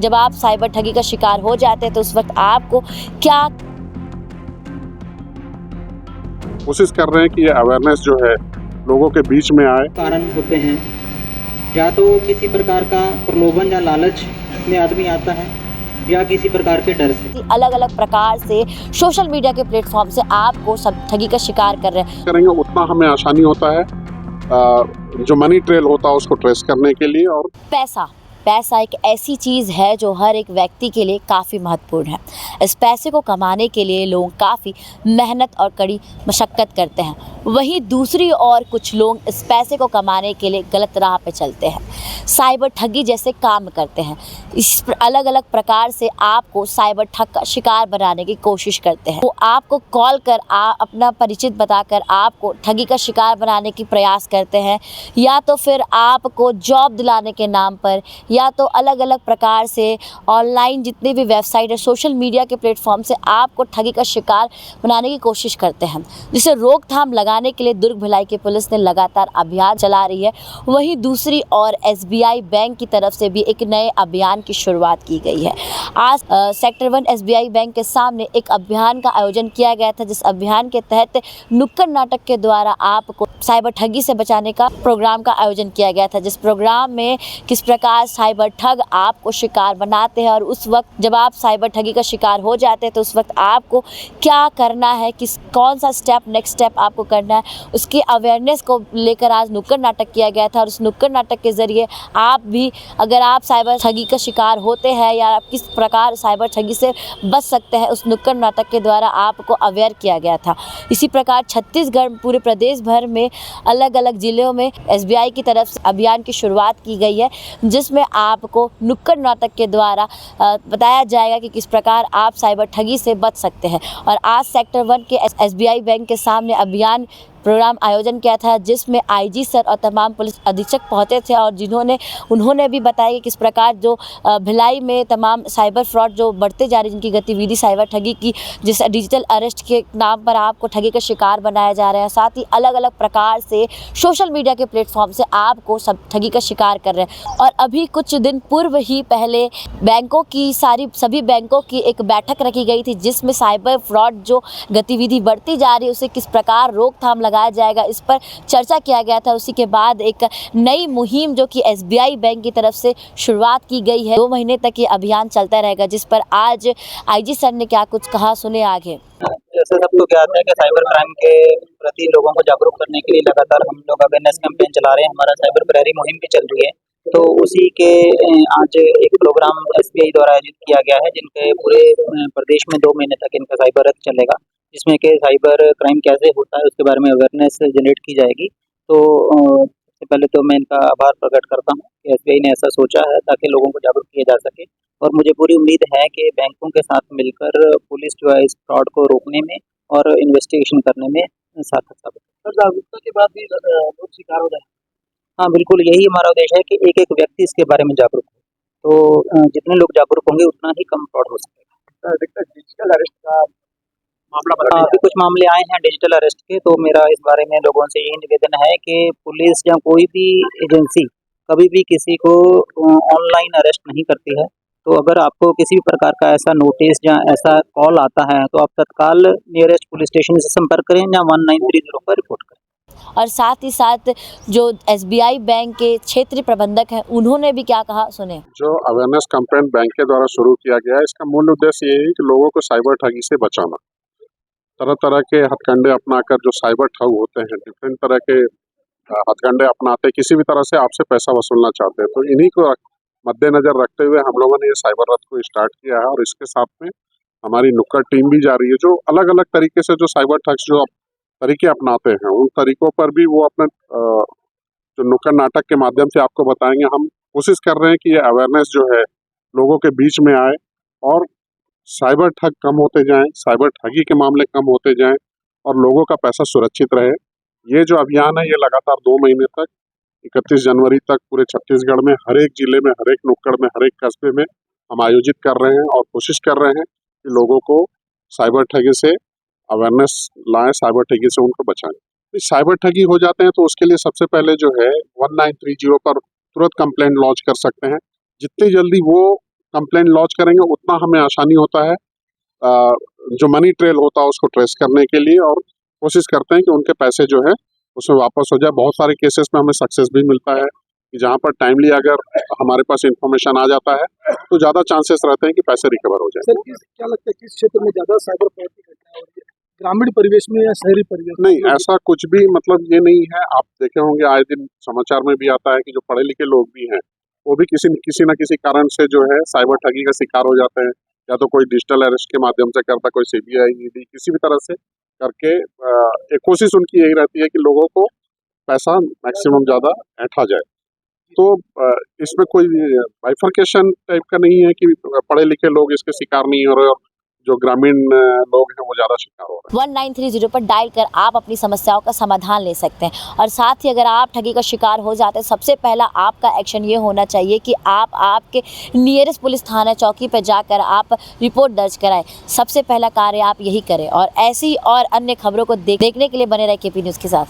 जब आप साइबर ठगी का शिकार हो जाते हैं तो उस वक्त आपको क्या कोशिश कर रहे हैं कि ये अवेयरनेस जो है लोगों के बीच में आए। कारण होते हैं, या तो किसी प्रकार का प्रलोभन या लालच में आदमी आता है, या किसी प्रकार के डर से। अलग अलग प्रकार से सोशल मीडिया के प्लेटफॉर्म से आपको सब ठगी का शिकार कर रहे हैं। करेंगे उतना हमें आसानी होता है जो मनी ट्रेल होता है उसको ट्रेस करने के लिए। और पैसा एक ऐसी चीज़ है जो हर एक व्यक्ति के लिए काफ़ी महत्वपूर्ण है। इस पैसे को कमाने के लिए लोग काफ़ी मेहनत और कड़ी मशक्क़त करते हैं, वहीं दूसरी ओर कुछ लोग इस पैसे को कमाने के लिए गलत राह पे चलते हैं, साइबर ठगी जैसे काम करते हैं। इस अलग अलग प्रकार से आपको साइबर ठग का शिकार बनाने की कोशिश करते हैं। वो आपको कॉल कर अपना परिचित बताकर आपको ठगी का शिकार बनाने की प्रयास करते हैं, या तो फिर आपको जॉब दिलाने के नाम पर, या तो अलग अलग प्रकार से ऑनलाइन जितने भी वेबसाइट है, सोशल मीडिया के प्लेटफॉर्म से आपको ठगी का शिकार बनाने की कोशिश करते हैं, जिसे रोकथाम लगाने के लिए दुर्ग भिलाई की पुलिस ने लगातार अभियान चला रही है। वहीं दूसरी ओर SBI बैंक की तरफ से भी एक नए अभियान की शुरुआत की गई है। आज सेक्टर 1 SBI बैंक के सामने एक अभियान का आयोजन किया गया था, जिस अभियान के तहत नुक्कड़ नाटक के द्वारा आपको साइबर ठगी से बचाने का प्रोग्राम का आयोजन किया गया था, जिस प्रोग्राम में किस प्रकार साइबर ठग आपको शिकार बनाते हैं और उस वक्त जब आप साइबर ठगी का शिकार हो जाते हैं तो उस वक्त आपको क्या करना है, कौन सा नेक्स्ट स्टेप आपको करना है, उसकी अवेयरनेस को लेकर आज नुक्कड़ नाटक किया गया था। और उस नुक्कड़ नाटक के ज़रिए आप भी, अगर आप साइबर ठगी का शिकार होते हैं या आप किस प्रकार साइबर ठगी से बच सकते हैं, उस नुक्कड़ नाटक के द्वारा आपको अवेयर किया गया था। इसी प्रकार छत्तीसगढ़ पूरे प्रदेश भर में अलग अलग ज़िलों में SBI की तरफ से अभियान की शुरुआत की गई है, जिसमें आपको नुक्कड़ नाटक के द्वारा बताया जाएगा कि किस प्रकार आप साइबर ठगी से बच सकते हैं। और आज सेक्टर 1 के SBI बैंक के सामने अभियान प्रोग्राम आयोजन किया था, जिसमें IG सर और तमाम पुलिस अधीक्षक पहुंचे थे और उन्होंने भी बताया कि किस प्रकार जो भिलाई में तमाम साइबर फ्रॉड जो बढ़ते जा रही, जिनकी गतिविधि साइबर ठगी की, जिस डिजिटल अरेस्ट के नाम पर आपको ठगी का शिकार बनाया जा रहा है, साथ ही अलग अलग प्रकार से सोशल मीडिया के प्लेटफॉर्म से आपको सब ठगी का शिकार कर रहे हैं। और अभी कुछ दिन पूर्व ही पहले सभी बैंकों की एक बैठक रखी गई थी, जिसमें साइबर फ्रॉड जो गतिविधि बढ़ती जा रही है उसे किस प्रकार रोकथाम लगाया जाएगा, इस पर चर्चा किया गया था। उसी के बाद एक नई मुहिम जो कि SBI बैंक की तरफ से शुरुआत की गई है, 2 महीने तक ये अभियान चलता रहेगा, जिस पर आज IG सर ने क्या कुछ कहा, सुने आगे। जैसे सबको ज्ञात है कि साइबर क्राइम के प्रति लोगों को जागरूक करने के लिए लगातार हम लोग अवेयरनेस कैंपेन चला रहे हैं। हमारा साइबर प्रहरी मुहिम भी चल रही है, तो उसी के आज एक प्रोग्राम SBI द्वारा आयोजित किया गया है, जिनके पूरे प्रदेश में 2 महीने तक इनका साइबर रथ चलेगा, जिसमें कि साइबर क्राइम कैसे होता है उसके बारे में अवेयरनेस जनरेट की जाएगी। तो सबसे पहले तो मैं इनका आभार प्रकट करता हूँ कि SBI ने ऐसा सोचा है ताकि लोगों को जागरूक किया जा सके, और मुझे पूरी उम्मीद है कि बैंकों के साथ मिलकर पुलिस जो है इस फ्रॉड को रोकने में और इन्वेस्टिगेशन करने में सार्थक साबित है। सर, जागरूकता के बाद भी लोग शिकार हो जाए। हाँ, बिल्कुल, यही हमारा उद्देश्य है कि एक एक व्यक्ति इसके बारे में जागरूक हो, तो जितने लोग जागरूक होंगे उतना ही कम फ्रॉड हो सकेगा। डिजिटल अरेस्ट का मामला बता, अभी कुछ मामले आए हैं डिजिटल अरेस्ट के, तो मेरा इस बारे में लोगों से यही निवेदन है कि पुलिस या कोई भी एजेंसी कभी भी किसी को ऑनलाइन अरेस्ट नहीं करती है। तो अगर आपको किसी भी प्रकार का ऐसा नोटिस या ऐसा कॉल आता है तो आप तत्काल नियरेस्ट पुलिस स्टेशन से संपर्क करें या 1930 पर रिपोर्ट करें। और साथ ही साथ जो SBI बैंक के क्षेत्रीय प्रबंधक हैं, उन्होंने भी क्या कहा, सुने। जो अवेयरनेस कैंपेन बैंक के द्वारा शुरू किया गया है, इसका मूल उद्देश्य ये है कि लोगों को साइबर ठगी से बचाना। तरह तरह के हथकंडे अपनाकर जो साइबर ठग होते हैं, डिफरेंट तरह के हथकंडे अपनाते किसी भी तरह से आपसे पैसा वसूलना चाहते हैं, तो इन्हीं को मद्देनजर रखते हुए हम लोगों ने ये साइबर रथ को स्टार्ट किया है। और इसके साथ में हमारी नुक्कड़ टीम भी जा रही है, जो अलग अलग तरीके से जो साइबर ठग्स जो तरीके अपनाते हैं, उन तरीकों पर भी वो अपने जो नुक्कड़ नाटक के माध्यम से आपको बताएंगे। हम कोशिश कर रहे हैं कि ये अवेयरनेस जो है लोगों के बीच में आए और साइबर ठग कम होते जाएं, साइबर ठगी के मामले कम होते जाएं और लोगों का पैसा सुरक्षित रहे। ये जो अभियान है ये लगातार 2 महीने तक 31 जनवरी तक पूरे छत्तीसगढ़ में हर एक जिले में, हर एक नुक्कड़ में, हर एक कस्बे में हम आयोजित कर रहे हैं और कोशिश कर रहे हैं कि लोगों को साइबर ठगी से अवेयरनेस लाएं, साइबर ठगी से उनको बचाएं। साइबर ठगी हो जाते हैं तो उसके लिए सबसे पहले जो है 1930 पर तुरंत कंप्लेंट लॉन्च कर सकते हैं। जितनी जल्दी वो कंप्लेंट लॉन्च करेंगे उतना हमें आसानी होता है जो मनी ट्रेल होता है उसको ट्रेस करने के लिए, और कोशिश करते हैं कि उनके पैसे जो है उसमें वापस हो जाए। बहुत सारे केसेस में हमें सक्सेस भी मिलता है कि जहाँ पर टाइमली अगर हमारे पास इंफॉर्मेशन आ जाता है तो ज़्यादा चांसेस रहते हैं कि पैसे रिकवर हो जाए। सर क्या लगता है किस क्षेत्र में ज़्यादा साइबर अपराध की घटनाएं हो रही है, ग्रामीण परिवेश में या शहरी परिवेश में? नहीं, ऐसा कुछ भी मतलब ये नहीं है। आप देखे होंगे आए दिन समाचार में भी आता है कि जो पढ़े लिखे लोग भी हैं वो भी किसी न किसी कारण से जो है साइबर ठगी का शिकार हो जाते हैं, या तो कोई डिजिटल अरेस्ट के माध्यम से करता, कोई सीबीआई ईडी किसी भी तरह से करके एक कोशिश उनकी यही रहती है कि लोगों को पैसा मैक्सिमम ज़्यादा ऐंठा जाए। तो इसमें कोई बाइफरकेशन टाइप का नहीं है कि पढ़े लिखे लोग इसके शिकार नहीं हो रहे और जो ग्रामीण लोग हैं वो ज़्यादा शिकार हो रहे हैं। 1930 पर डायल कर आप अपनी समस्याओं का समाधान ले सकते हैं। और साथ ही अगर आप ठगी का शिकार हो जाते हैं, सबसे पहला आपका एक्शन ये होना चाहिए कि आप आपके नियरेस्ट पुलिस थाना चौकी पर जाकर आप रिपोर्ट दर्ज कराएं। सबसे पहला कार्य आप यही करें। और ऐसी और अन्य खबरों को देखने के लिए बने रहे केपी न्यूज़ के साथ।